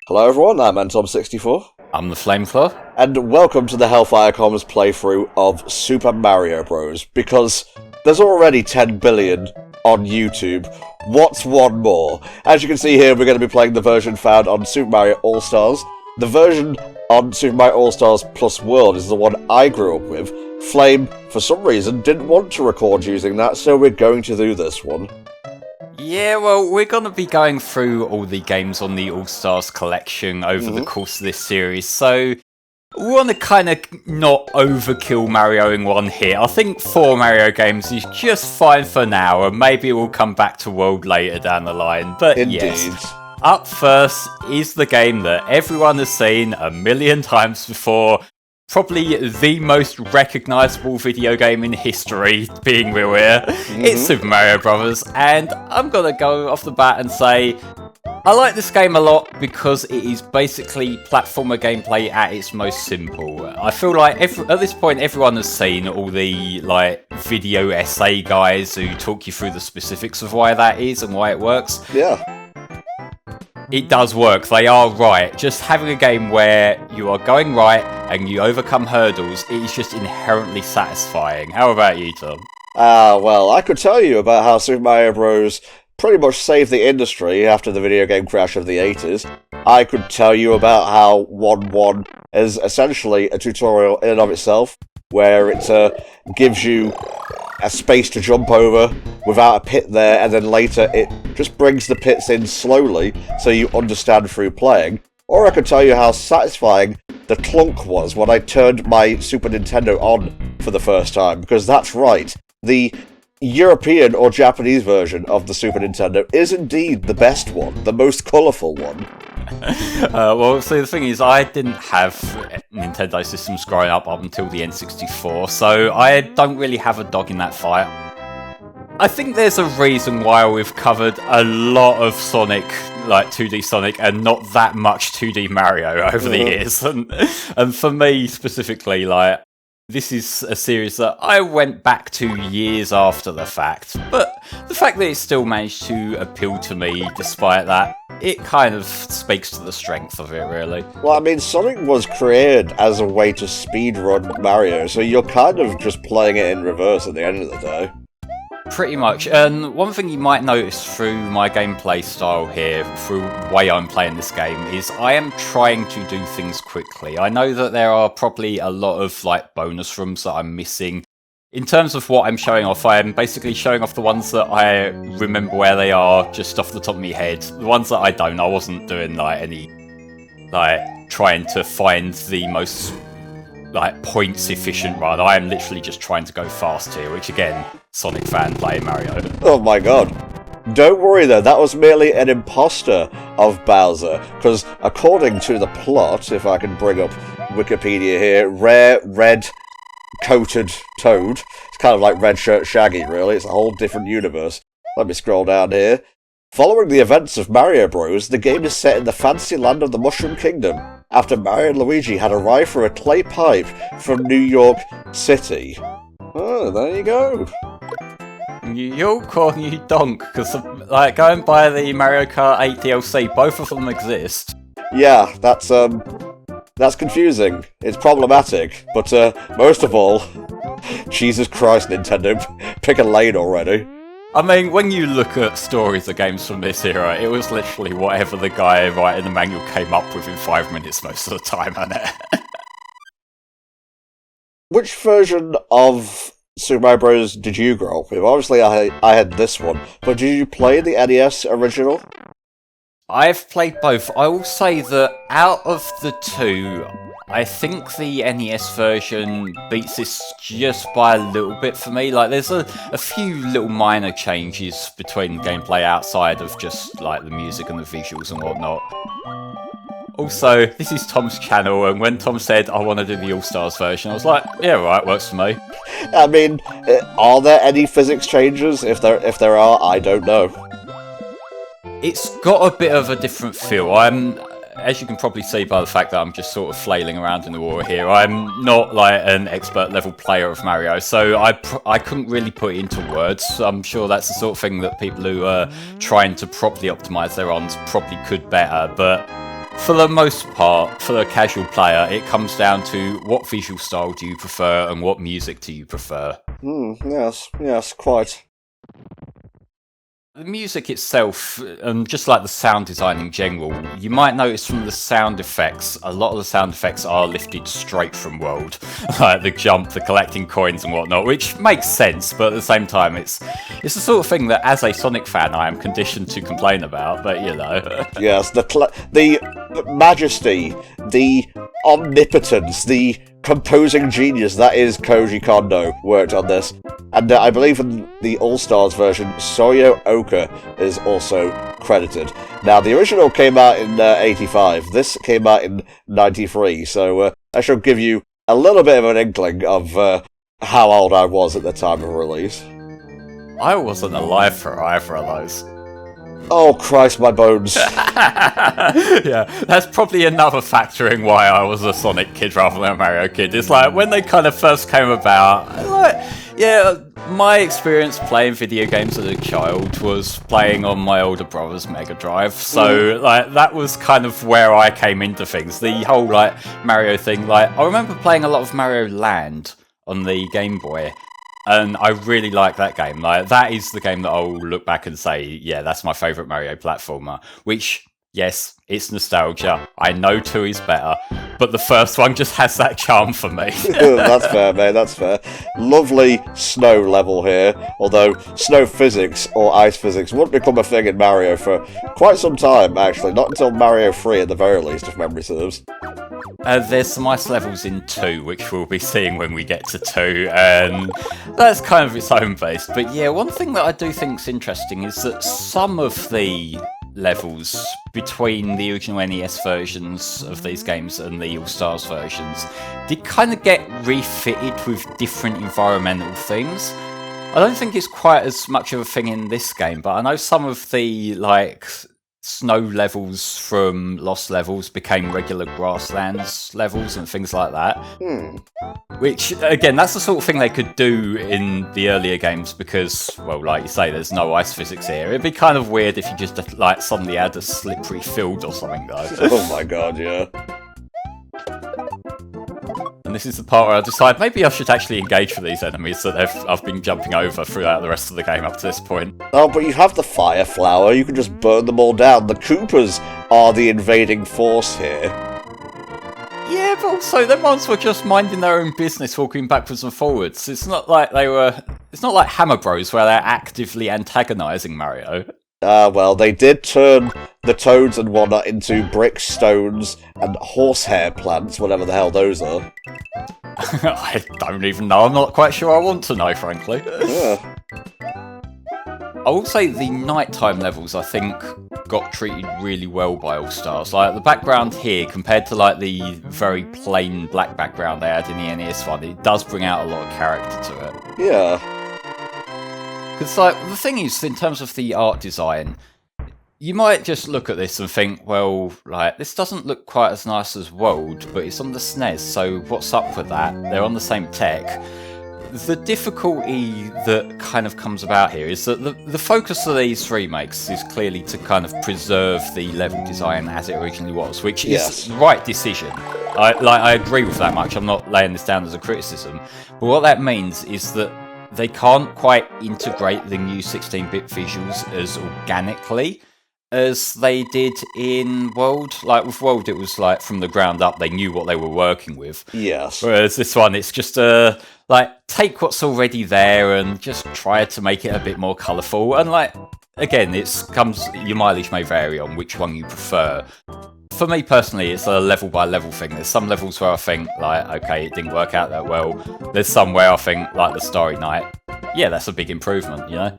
Hello everyone, I'm Antom64. I'm the Flamethrower. And welcome to the HellfireComms playthrough of Super Mario Bros. Because there's already 10 billion on YouTube. What's one more? As you can see here, we're going to be playing the version found on Super Mario All-Stars. The version on Super Mario All-Stars Plus World is the one I grew up with. Flame, for some reason, didn't want to record using that, so we're going to do this one. Yeah, well, we're going to be going through all the games on the All-Stars collection over the course of this series, so we want to kind of not overkill Marioing one here. I think 4 Mario games is just fine for now, and maybe we'll come back to World later down the line. But Indeed. Yes, up first is the game that everyone has seen a million times before. Probably the most recognisable video game in history, being real here. It's Super Mario Bros. And I'm going to go off the bat and say I like this game a lot because it is basically platformer gameplay at its most simple. I feel like at this point everyone has seen all the video essay guys who talk you through the specifics of why that is and why it works. Yeah. It does work, they are right. Just having a game where you are going right and you overcome hurdles, it is just inherently satisfying. How about you, Tom? Well, I could tell you about how Super Mario Bros. Pretty much saved the industry after the video game crash of the 80s. I could tell you about how 1-1 is essentially a tutorial in and of itself, where it gives you a space to jump over without a pit there, and then later it just brings the pits in slowly so you understand through playing. Or I could tell you how satisfying the clunk was when I turned my Super Nintendo on for the first time, because that's right, the European or Japanese version of the Super Nintendo is indeed the best one, the most colourful one. Well, see, the thing is, I didn't have Nintendo systems growing up until the N64, so I don't really have a dog in that fight. I think there's a reason why we've covered a lot of Sonic, 2D Sonic, and not that much 2D Mario over the years. And for me, specifically, this is a series that I went back to years after the fact, but the fact that it still managed to appeal to me despite that, it kind of speaks to the strength of it, really. Well, I mean, Sonic was created as a way to speedrun Mario, so you're kind of just playing it in reverse at the end of the day. Pretty much, and one thing you might notice through my gameplay style here, through the way I'm playing this game, is I am trying to do things quickly. I know that there are probably a lot of bonus rooms that I'm missing. In terms of what I'm showing off, I am basically showing off the ones that I remember where they are just off the top of my head. The ones that I don't, I wasn't doing any trying to find the most points efficient run. I am literally just trying to go fast here, which again, Sonic fan playing Mario. Oh my god. Don't worry though, that was merely an imposter of Bowser, because according to the plot, if I can bring up Wikipedia here, rare red-coated Toad. It's kind of like Red Shirt Shaggy, really. It's a whole different universe. Let me scroll down here. Following the events of Mario Bros., the game is set in the fancy land of the Mushroom Kingdom, after Mario and Luigi had arrived through a clay pipe from New York City. Oh, there you go. New York or New Donk? Because, going by the Mario Kart 8 DLC, both of them exist. Yeah, that's confusing. It's problematic, but most of all, Jesus Christ, Nintendo, pick a lane already. I mean, when you look at stories of games from this era, it was literally whatever the guy writing the manual came up with in 5 minutes most of the time, wasn't it? Which version of Super Mario Bros. Did you grow up with? Obviously, I had this one, but did you play the NES original? I've played both. I will say that out of the two, I think the NES version beats this just by a little bit for me. There's a few little minor changes between the gameplay outside of just, the music and the visuals and whatnot. Also, this is Tom's channel, and when Tom said, I want to do the All-Stars version, I was like, yeah, right, works for me. I mean, are there any physics changes? If there are, I don't know. It's got a bit of a different feel. As you can probably see by the fact that I'm just sort of flailing around in the water here, I'm not an expert level player of Mario, so I couldn't really put it into words. I'm sure that's the sort of thing that people who are trying to properly optimise their runs probably could better, but For the most part, for a casual player, it comes down to what visual style do you prefer and what music do you prefer. Yes, quite. The music itself, and just like the sound design in general, you might notice from the sound effects, a lot of the sound effects are lifted straight from World. Like the jump, the collecting coins and whatnot, which makes sense, but at the same time, it's the sort of thing that as a Sonic fan I am conditioned to complain about, but you know. Yes, the majesty, the omnipotence, the composing genius that is Koji Kondo worked on this. And I believe in the All-Stars version, Soyo Oka is also credited. Now, the original came out in 85, this came out in 93, so I should give you a little bit of an inkling of how old I was at the time of release. I wasn't alive for either of those. Oh, Christ, my bones. Yeah, that's probably another factoring why I was a Sonic kid rather than a Mario kid. It's like, when they kind of first came about, my experience playing video games as a child was playing on my older brother's Mega Drive. So, that was kind of where I came into things. The whole, Mario thing, I remember playing a lot of Mario Land on the Game Boy. And I really like that game. That is the game that I'll look back and say, yeah, that's my favourite Mario platformer. Which, yes, it's nostalgia. I know 2 is better. But the first one just has that charm for me. That's fair, mate, that's fair. Lovely snow level here. Although snow physics or ice physics wouldn't become a thing in Mario for quite some time, actually. Not until Mario 3 at the very least, if memory serves. There's some ice levels in 2, which we'll be seeing when we get to 2, and that's kind of its own base. But yeah, one thing that I do think's interesting is that some of the levels between the original NES versions of these games and the All-Stars versions did kind of get refitted with different environmental things. I don't think it's quite as much of a thing in this game, but I know some of the, snow levels from Lost levels became regular grasslands levels and things like that. Which, again, that's the sort of thing they could do in the earlier games because, well, like you say, there's no ice physics here. It'd be kind of weird if you just, suddenly had a slippery field or something, though. Oh my god, yeah. And this is the part where I decide maybe I should actually engage with these enemies that I've been jumping over throughout the rest of the game up to this point. Oh, but you have the fire flower, you can just burn them all down. The Koopas are the invading force here. Yeah, but also them ones were just minding their own business, walking backwards and forwards. It's not like it's not like Hammer Bros where they're actively antagonising Mario. Well, they did turn the toads and whatnot into bricks, stones, and horsehair plants, whatever the hell those are. I don't even know. I'm not quite sure I want to know, frankly. Yeah. I will say the nighttime levels, I think, got treated really well by All-Stars. The background here, compared to, the very plain black background they had in the NES one, it does bring out a lot of character to it. Yeah. Because, the thing is, in terms of the art design, you might just look at this and think, well, this doesn't look quite as nice as World, but it's on the SNES, so what's up with that? They're on the same tech. The difficulty that kind of comes about here is that the focus of these remakes is clearly to kind of preserve the level design as it originally was, which is the right decision. I agree with that much. I'm not laying this down as a criticism. But what that means is that they can't quite integrate the new 16-bit visuals as organically as they did in World. With World, it was from the ground up, they knew what they were working with. Yes. Whereas this one, it's just take what's already there and just try to make it a bit more colourful. And again, your mileage may vary on which one you prefer. For me personally, it's a level by level thing. There's some levels where I think, okay, it didn't work out that well. There's some where I think, the Starry Night, yeah, that's a big improvement, you know?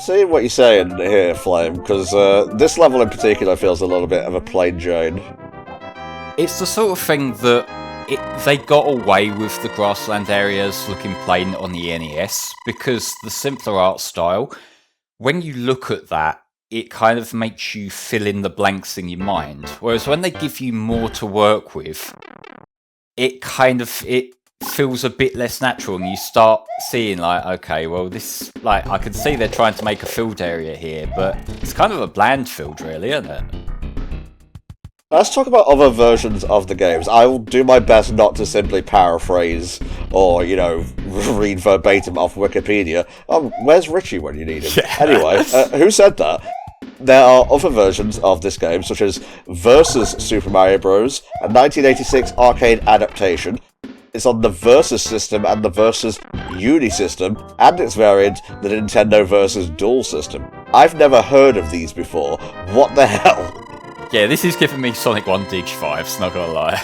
See what you're saying here, Flame, because this level in particular feels a little bit of a plain Jane. It's the sort of thing that they got away with the grassland areas looking plain on the NES, because the simpler art style, when you look at that, it kind of makes you fill in the blanks in your mind. Whereas when they give you more to work with, it feels a bit less natural, and you start seeing like, okay, well, this, like, I can see they're trying to make a field area here, but it's kind of a bland field, really, isn't it? Let's talk about other versions of the games. I will do my best not to simply paraphrase or, read verbatim off Wikipedia. Where's Richie when you need him? Yeah. Anyway, who said that? There are other versions of this game, such as Versus Super Mario Bros., a 1986 arcade adaptation. It's on the Versus system and the Versus Uni system, and its variant, the Nintendo Versus Dual system. I've never heard of these before. What the hell? Yeah, this is giving me Sonic 1 Dig vibes, not gonna lie.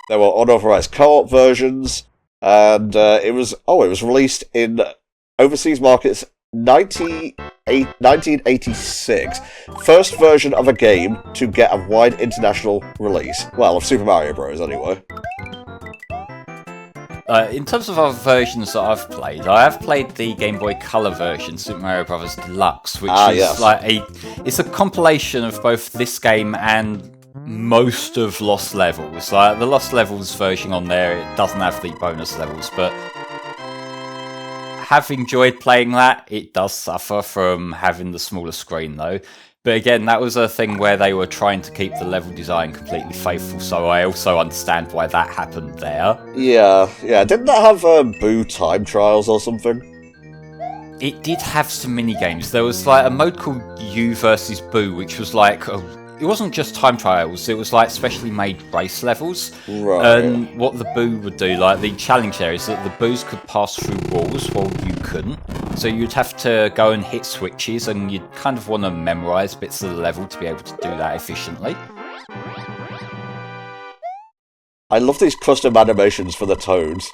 There were unauthorized co-op versions, and it was released in overseas markets 1986. First version of a game to get a wide international release. Well, of Super Mario Bros. Anyway. In terms of other versions that I've played, I have played the Game Boy Color version, Super Mario Bros. Deluxe, which is it's a compilation of both this game and most of Lost Levels. Like the Lost Levels version on there, it doesn't have the bonus levels, but have enjoyed playing that. It does suffer from having the smaller screen though. But again, that was a thing where they were trying to keep the level design completely faithful, so I also understand why that happened there. Yeah. Didn't that have Boo time trials or something? It did have some mini-games. There was like a mode called You versus Boo, which was like it wasn't just time trials, it was like specially made race levels. Right. And what the Boo would do, like the challenge there is that the Boos could pass through walls while you couldn't. So you'd have to go and hit switches, and you'd kind of want to memorise bits of the level to be able to do that efficiently. I love these custom animations for the Toads.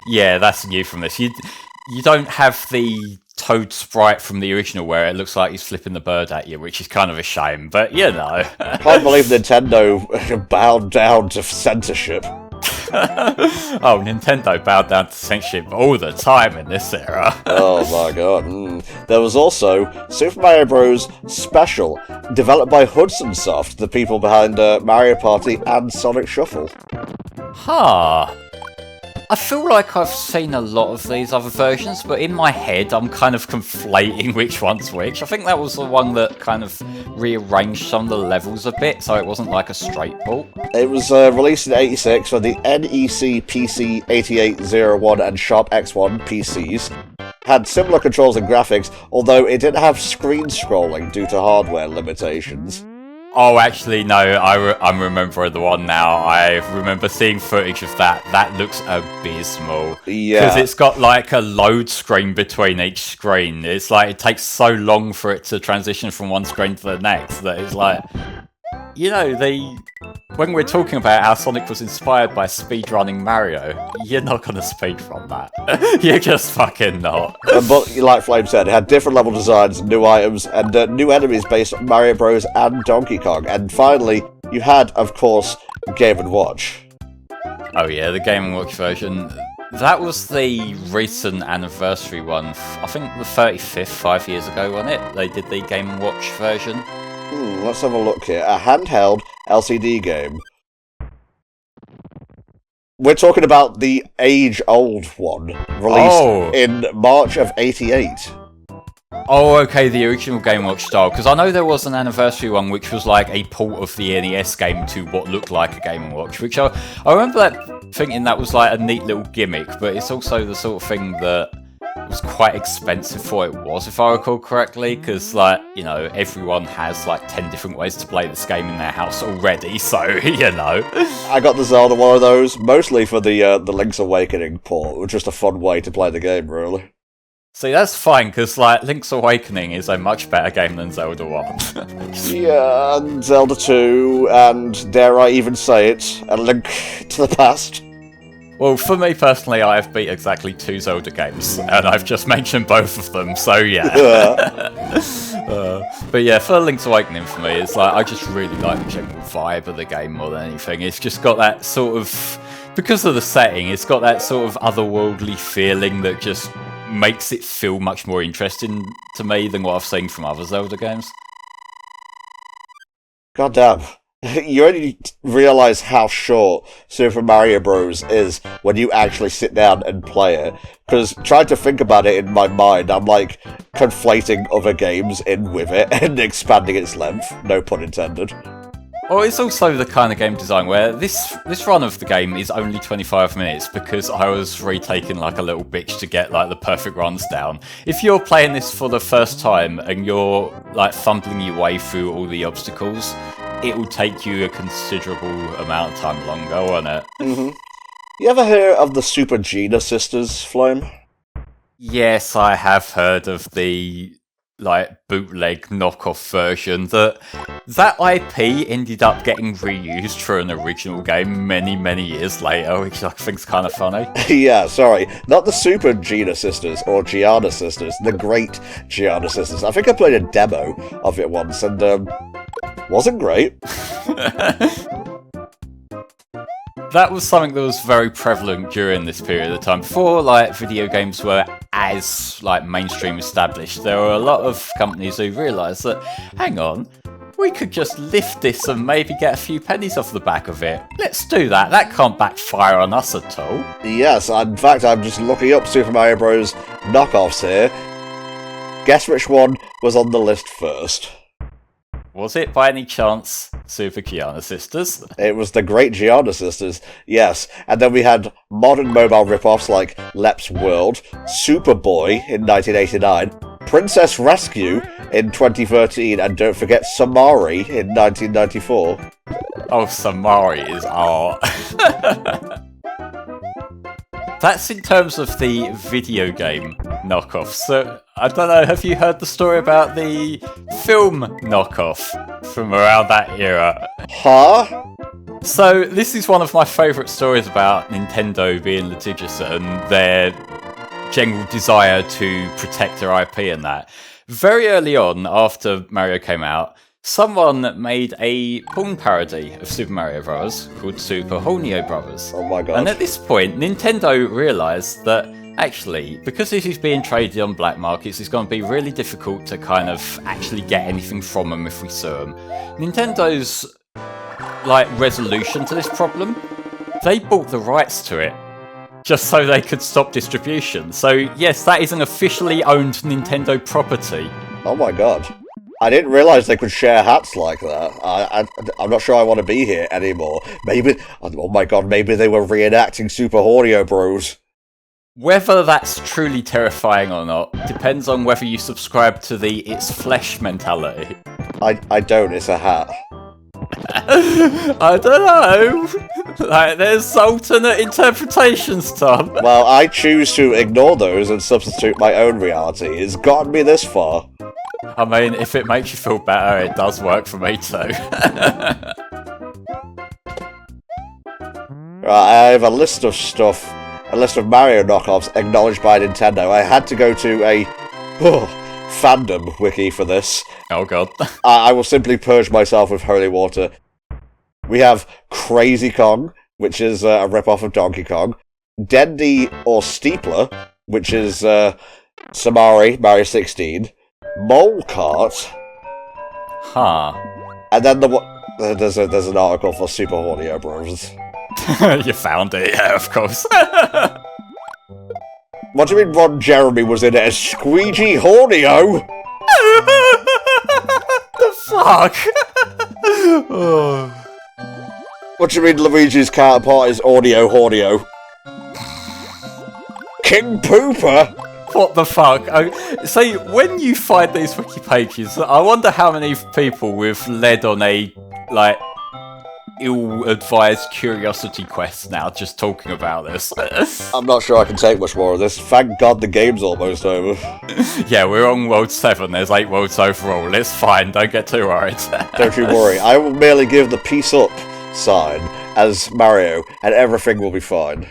Yeah, that's new from this. You don't have the Toad sprite from the original where it looks like he's flipping the bird at you, which is kind of a shame, but I can't believe Nintendo bowed down to censorship. Oh, Nintendo bowed down to censorship all the time in this era. Oh my god. There was also Super Mario Bros. Special, developed by Hudson Soft, the people behind Mario Party and Sonic Shuffle. Huh. I feel like I've seen a lot of these other versions, but in my head I'm kind of conflating which one's which. I think that was the one that kind of rearranged some of the levels a bit, so it wasn't like a straight port. It was released in '86 for the NEC PC 8801 and Sharp X1 PCs. Had similar controls and graphics, although it didn't have screen scrolling due to hardware limitations. Oh, actually, no, I'm remembering the one now. I remember seeing footage of that. That looks abysmal. Yeah. Because it's got like a load screen between each screen. It's like it takes so long for it to transition from one screen to the next that it's like... when we're talking about how Sonic was inspired by speedrunning Mario, you're not going to speedrun that. You're just fucking not. But like Flame said, it had different level designs, new items, and new enemies based on Mario Bros. And Donkey Kong. And finally, you had, of course, Game & Watch. Oh yeah, the Game & Watch version. That was the recent anniversary one. I think the 35th, 5 years ago, wasn't it? They did the Game & Watch version. Let's have a look here. A handheld LCD game. We're talking about the age-old one, released in March of '88. Oh, okay, the original Game & Watch style. Because I know there was an anniversary one which was like a port of the NES game to what looked like a Game & Watch, which I remember that thinking that was like a neat little gimmick, but it's also the sort of thing that was quite expensive for what it was, if I recall correctly, because, everyone has, 10 different ways to play this game in their house already, so, I got the Zelda one of those, mostly for the Link's Awakening port. It was just a fun way to play the game, really. See, that's fine, because, Link's Awakening is a much better game than Zelda 1. Yeah, and Zelda 2, and, dare I even say it, A Link to the Past. Well, for me personally, I have beat exactly 2 Zelda games, and I've just mentioned both of them, so yeah. But yeah, for Link's Awakening for me, it's I just really like the general vibe of the game more than anything. It's just got that sort of, because of the setting, it's got that sort of otherworldly feeling that just makes it feel much more interesting to me than what I've seen from other Zelda games. God damn. You only realise how short Super Mario Bros. Is when you actually sit down and play it. Because trying to think about it in my mind, I'm like conflating other games in with it and expanding its length. No pun intended. Well, it's also the kind of game design where this run of the game is only 25 minutes because I was retaking like a little bitch to get like the perfect runs down. If you're playing this for the first time and you're like fumbling your way through all the obstacles, it will take you a considerable amount of time longer, won't it? Mm-hmm. You ever hear of the Super Gina sisters, Flame? Yes, I have heard of the like bootleg knockoff version. That IP ended up getting reused for an original game many years later, which I think's kind of funny. Yeah, sorry, not the Super Gina sisters or Gianna sisters, the Great Gianna sisters. I think I played a demo of it once, and wasn't great. That was something that was very prevalent during this period of time. Before like video games were as like mainstream established, there were a lot of companies who realised that, hang on, we could just lift this and maybe get a few pennies off the back of it. Let's do that. That can't backfire on us at all. Yes, in fact, I'm just looking up Super Mario Bros. Knockoffs here. Guess which one was on the list first? Was it by any chance Super Gianna Sisters? It was the Great Gianna Sisters, yes. And then we had modern mobile rip-offs like Lep's World, Superboy in 1989, Princess Rescue in 2013, and don't forget Samari in 1994. Oh, Samari is art. That's in terms of the video game knockoff. So, I don't know, have you heard the story about the film knockoff from around that era? Huh? So, this is one of my favourite stories about Nintendo being litigious and their general desire to protect their IP and that. Very early on, after Mario came out, someone made a porn parody of Super Mario Bros. Called Super Hornio Brothers. Oh my god. And at this point, Nintendo realised that actually, because this is being traded on black markets, it's going to be really difficult to kind of actually get anything from them if we sue them. Nintendo's like resolution to this problem, they bought the rights to it just so they could stop distribution. So yes, that is an officially owned Nintendo property. Oh my god. I didn't realise they could share hats like that. I'm not sure I want to be here anymore. Maybe, oh my god, maybe they were reenacting Super Hornio Bros. Whether that's truly terrifying or not depends on whether you subscribe to the it's flesh mentality. I don't, it's a hat. I don't know. Like, there's alternate interpretations, Tom. Well, I choose to ignore those and substitute my own reality. It's gotten me this far. I mean, if it makes you feel better, it does work for me too. Right, I have a list of stuff, a list of Mario knockoffs acknowledged by Nintendo. I had to go to a fandom wiki for this. Oh god. I will simply purge myself with holy water. We have Crazy Kong, which is a rip-off of Donkey Kong. Dendy or Steepler, which is Samari, Mario 16. Mole Cart. Huh. And then there's an article for Super Hornio Bros. You found it, yeah, of course. What do you mean Ron Jeremy was in it as Squeegee Hornio? The fuck? What do you mean Luigi's counterpart is Audio Hornio? King Pooper? What the fuck? See, when you find these wiki pages, I wonder how many people we've led on a, like, ill-advised curiosity quest now, just talking about this. I'm not sure I can take much more of this. Thank God the game's almost over. Yeah, we're on World 7, there's 8 worlds overall, it's fine, don't get too worried. Don't you worry, I will merely give the peace up sign as Mario, and everything will be fine.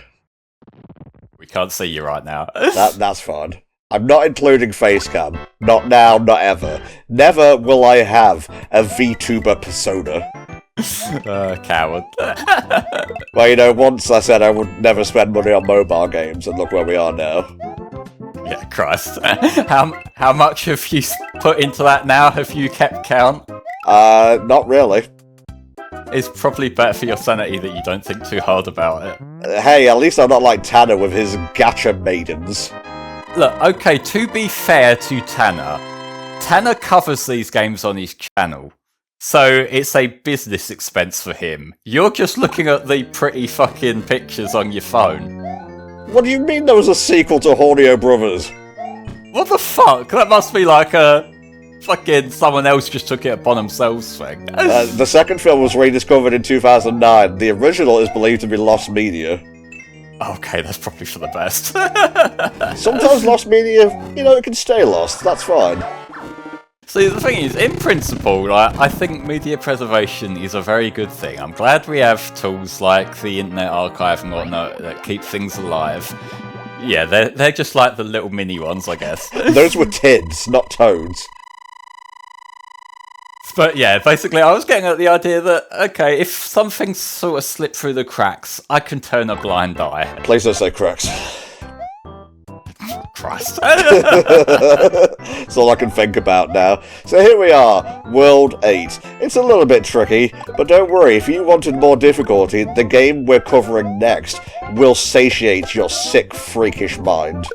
We can't see you right now. That's fine. I'm not including Facecam. Not now, not ever. Never will I have a VTuber persona. Coward. Well, you know, once I said I would never spend money on mobile games, and look where we are now. Yeah, Christ. How much have you put into that now? Have you kept count? Not really. It's probably better for your sanity that you don't think too hard about it. Hey, at least I'm not like Tanner with his gacha maidens. Look, okay, to be fair to Tanner, Tanner covers these games on his channel, so it's a business expense for him. You're just looking at the pretty fucking pictures on your phone. What do you mean there was a sequel to Hornio Brothers? What the fuck? That must be like a fucking someone else just took it upon themselves thing. The second film was rediscovered in 2009. The original is believed to be lost media. Okay, that's probably for the best. Sometimes lost media, it can stay lost. That's fine. See, the thing is, in principle, I think media preservation is a very good thing. I'm glad we have tools like the Internet Archive and whatnot that keep things alive. Yeah, they're just like the little mini ones, I guess. Those were tids, not toads. But yeah, basically, I was getting at the idea that, okay, if something sort of slipped through the cracks, I can turn a blind eye. Please don't say cracks. Christ. That's all I can think about now. So here we are, World 8. It's a little bit tricky, but don't worry, if you wanted more difficulty, the game we're covering next will satiate your sick, freakish mind.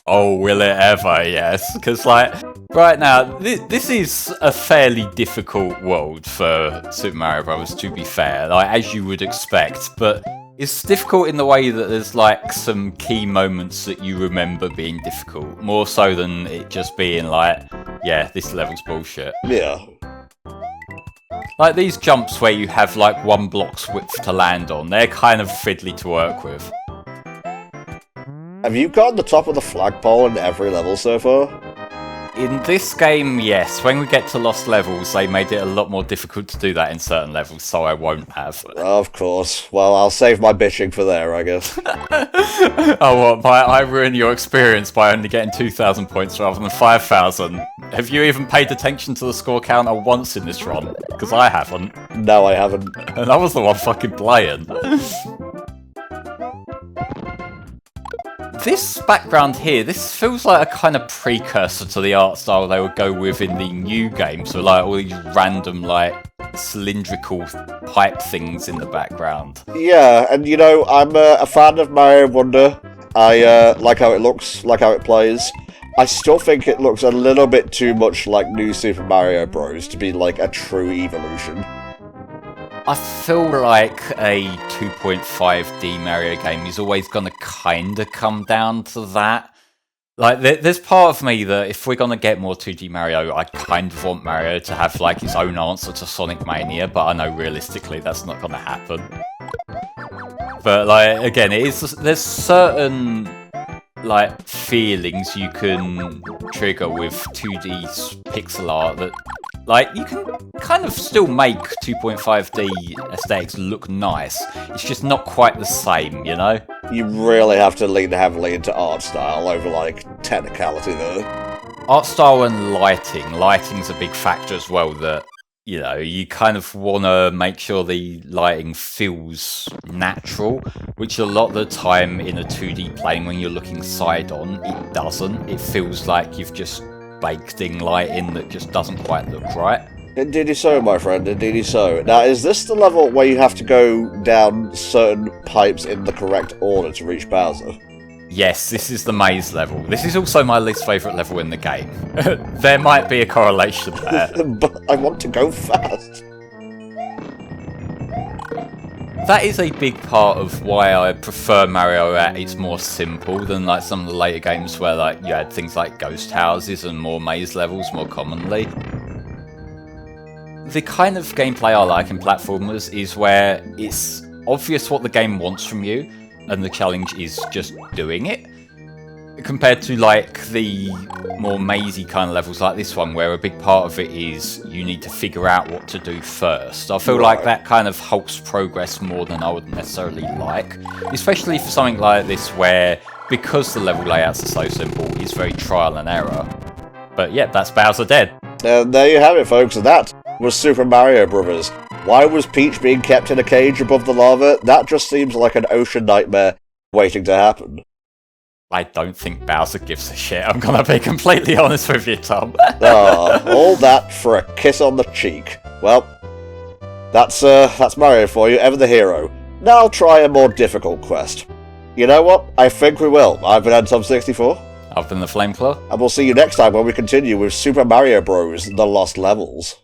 Oh, will it ever? Yes. Because, right now, this is a fairly difficult world for Super Mario Bros., to be fair, as you would expect, but it's difficult in the way that there's, some key moments that you remember being difficult, more so than it just being yeah, this level's bullshit. Yeah. These jumps where you have, 1 block's width to land on, they're kind of fiddly to work with. Have you gotten the top of the flagpole in every level so far? In this game, yes. When we get to lost levels, they made it a lot more difficult to do that in certain levels, so I won't have. Of course. Well, I'll save my bitching for there, I guess. Oh, what? I ruin your experience by only getting 2,000 points rather than 5,000. Have you even paid attention to the score counter once in this run? Because I haven't. No, I haven't. And I was the one fucking playing. This background here, this feels like a kind of precursor to the art style they would go with in the new game. So all these random cylindrical pipe things in the background. Yeah, and I'm a fan of Mario Wonder. I like how it looks, like how it plays. I still think it looks a little bit too much like New Super Mario Bros. To be a true evolution. I feel like a 2.5D Mario game is always going to kind of come down to that. There's part of me that if we're going to get more 2D Mario, I kind of want Mario to have its own answer to Sonic Mania, but I know realistically that's not going to happen. But again, there's certain feelings you can trigger with 2D pixel art that you can kind of still make 2.5D aesthetics look nice. It's just not quite the same, You really have to lean heavily into art style over, technicality, though. Art style and lighting. Lighting's a big factor as well that, you kind of want to make sure the lighting feels natural, which a lot of the time in a 2D plane when you're looking side on, it doesn't. It feels like you've just baked in lighting that just doesn't quite look right. Indeedy so, my friend, indeedy so. Now, is this the level where you have to go down certain pipes in the correct order to reach Bowser? Yes, this is the maze level. This is also my least favourite level in the game. There might be a correlation there. But I want to go fast. That is a big part of why I prefer Mario at it's more simple than some of the later games where you had things like ghost houses and more maze levels more commonly. The kind of gameplay I like in platformers is where it's obvious what the game wants from you and the challenge is just doing it. Compared to the more mazy kind of levels like this one, where a big part of it is you need to figure out what to do first. I feel like that kind of halts progress more than I would necessarily like, especially for something like this where, because the level layouts are so simple, it's very trial and error. But yeah, that's Bowser dead. And there you have it, folks. That was Super Mario Bros. Why was Peach being kept in a cage above the lava? That just seems like an ocean nightmare waiting to happen. I don't think Bowser gives a shit, I'm gonna be completely honest with you, Tom. All that for a kiss on the cheek. Well, That's Mario for you, ever the hero. Now try a more difficult quest. You know what? I think we will. I've been Antom64. I've been the Flameclaw. And we'll see you next time when we continue with Super Mario Bros. The Lost Levels.